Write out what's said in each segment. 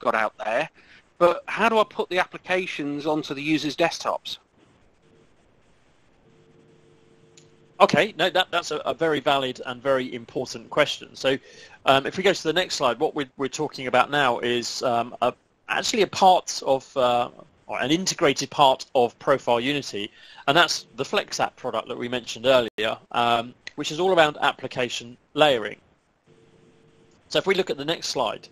got out there, but how do I put the applications onto the users' desktops? Okay, no, that's a very valid and very important question. So if we go to the next slide, what we're talking about now is actually a part of, or an integrated part of ProfileUnity, and that's the Flexapp product that we mentioned earlier, which is all around application layering. So if we look at the next slide,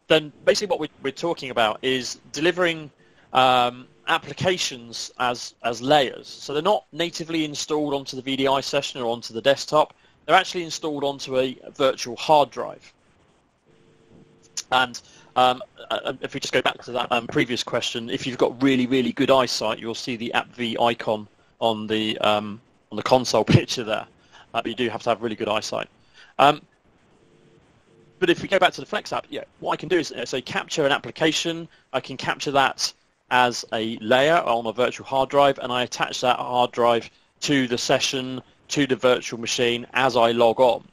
then basically what we're talking about is delivering applications as layers. So they're not natively installed onto the VDI session or onto the desktop. They're actually installed onto a virtual hard drive. And if we just go back to that previous question, if you've got really, really good eyesight, you'll see the AppV icon on the console picture there. But you do have to have really good eyesight. But if we go back to the Flexapp, yeah, what I can do is say capture an application. I can capture that as a layer on a virtual hard drive, and I attach that hard drive to the session, to the virtual machine as I log on.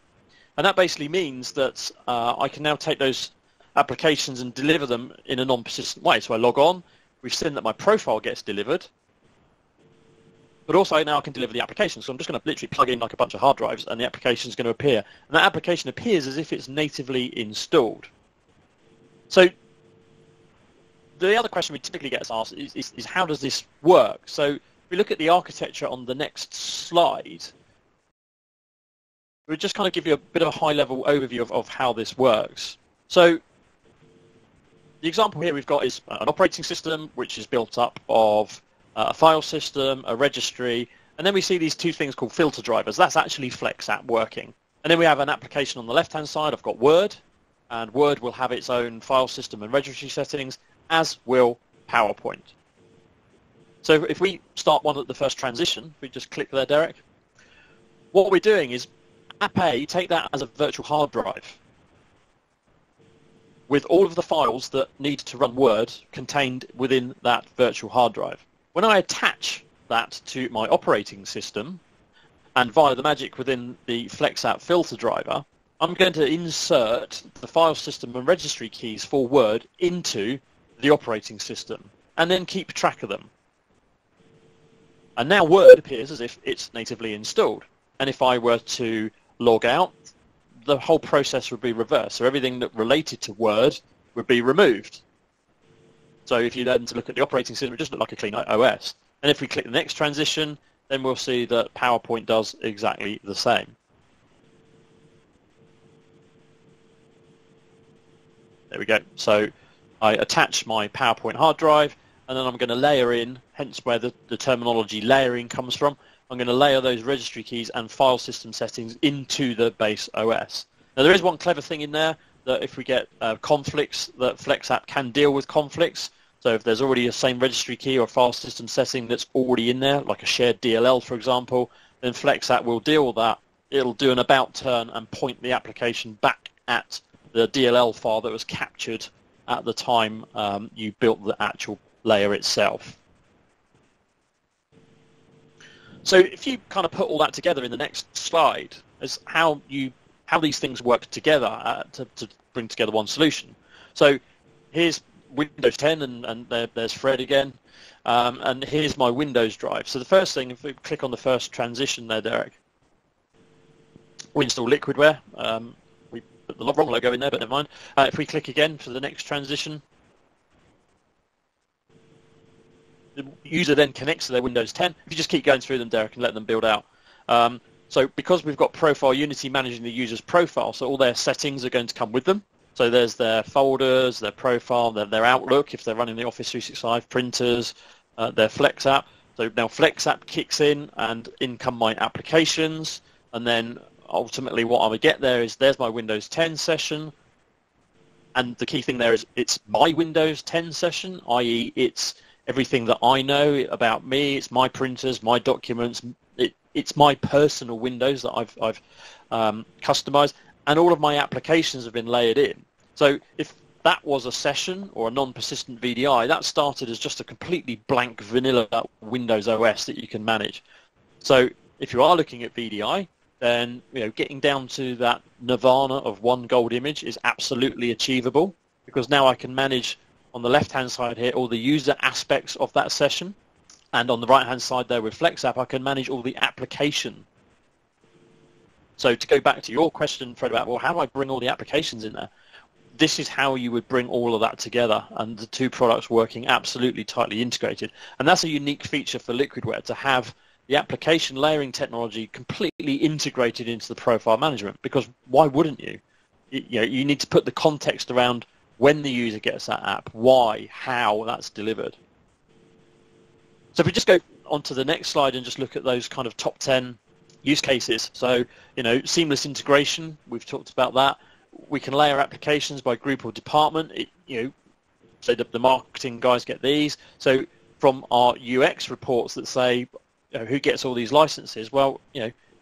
And that basically means that I can now take those applications and deliver them in a non-persistent way. So I log on, we've seen that my profile gets delivered, but also now I can deliver the application. So I'm just going to literally plug in like a bunch of hard drives and the application is going to appear. And that application appears as if it's natively installed. So the other question we typically get asked is how does this work? So if we look at the architecture on the next slide, we'll just kind of give you a bit of a high-level overview of how this works. So the example here we've got is an operating system which is built up of a file system, a registry, and then we see these two things called filter drivers. That's actually Flexapp working. And then we have an application on the left-hand side. I've got Word, and Word will have its own file system and registry settings, as will PowerPoint. So if we start one at the first transition, if we just click there, Derek, what we're doing is App A, take that as a virtual hard drive with all of the files that need to run Word contained within that virtual hard drive. When I attach that to my operating system, and via the magic within the Flexapp filter driver, I'm going to insert the file system and registry keys for Word into the operating system, and then keep track of them. And now Word appears as if it's natively installed. And if I were to log out, the whole process would be reversed. So everything that related to Word would be removed. So if you then to look at the operating system, it just look like a clean OS. And if we click the next transition, then we'll see that PowerPoint does exactly the same. There we go. So I attach my PowerPoint hard drive, and then I'm going to layer in, hence where the terminology layering comes from. I'm going to layer those registry keys and file system settings into the base OS. Now there is one clever thing in there, that if we get conflicts, that Flexapp can deal with conflicts. So if there's already a same registry key or file system setting that's already in there, like a shared DLL, for example, then Flexapp will deal with that. It'll do an about turn and point the application back at the DLL file that was captured at the time you built the actual layer itself. So if you kind of put all that together in the next slide, as how these things work together to bring together one solution. So here's Windows 10, and there's Fred again, and here's my Windows drive. So the first thing, if we click on the first transition there, Derek, we install Liquidware. We put the wrong logo in there, but never mind. If we click again for the next transition, the user then connects to their Windows 10. If you just keep going through them, Derek, and let them build out. So because we've got ProfileUnity managing the user's profile, so all their settings are going to come with them. So there's their folders, their profile, their Outlook, if they're running the Office 365, printers, their Flexapp. So now Flexapp kicks in, and in come my applications. And then ultimately what I would get there is there's my Windows 10 session. And the key thing there is it's my Windows 10 session, i.e. it's everything that I know about me, it's my printers, my documents, it's my personal Windows that I've customized, and all of my applications have been layered in. So if that was a session or a non-persistent VDI, that started as just a completely blank vanilla Windows OS that you can manage. So if you are looking at VDI, then getting down to that nirvana of one gold image is absolutely achievable, because now I can manage on the left-hand side here all the user aspects of that session, and on the right-hand side there with Flexapp, I can manage all the application. So to go back to your question, Fred, about, well, how do I bring all the applications in there? This is how you would bring all of that together, and the two products working absolutely tightly integrated. And that's a unique feature for Liquidware, to have the application layering technology completely integrated into the profile management, because why wouldn't you? You need to put the context around when the user gets that app, why, how that's delivered. So if we just go on to the next slide and just look at those kind of top 10 use cases. So, seamless integration, we've talked about that. We can layer applications by group or department. So the marketing guys get these. So from our UX reports that say, who gets all these licenses? Well,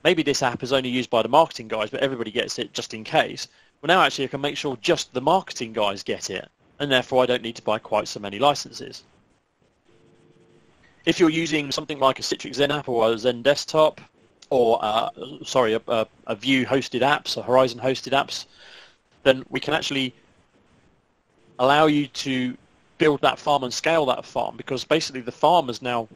maybe this app is only used by the marketing guys, but everybody gets it just in case. Well, now actually I can make sure just the marketing guys get it, and therefore I don't need to buy quite so many licenses. If you're using something like a Citrix Zen app or a Zen desktop, or a Vue hosted apps, or Horizon hosted apps, then we can actually allow you to build that farm and scale that farm, because basically the farm has now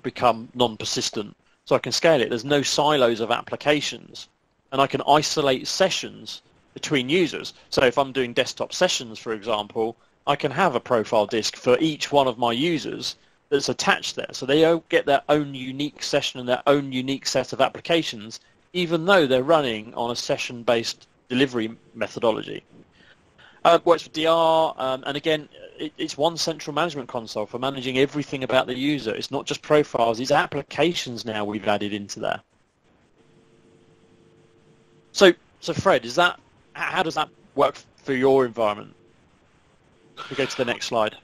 become non-persistent. So I can scale it. There's no silos of applications, and I can isolate sessions between users. So if I'm doing desktop sessions, for example, I can have a profile disk for each one of my users that's attached there. So they all get their own unique session and their own unique set of applications, even though they're running on a session-based delivery methodology. Works for DR, and again, it's one central management console for managing everything about the user. It's not just profiles, it's applications now we've added into there. So Fred, how does that work for your environment? We go to the next slide.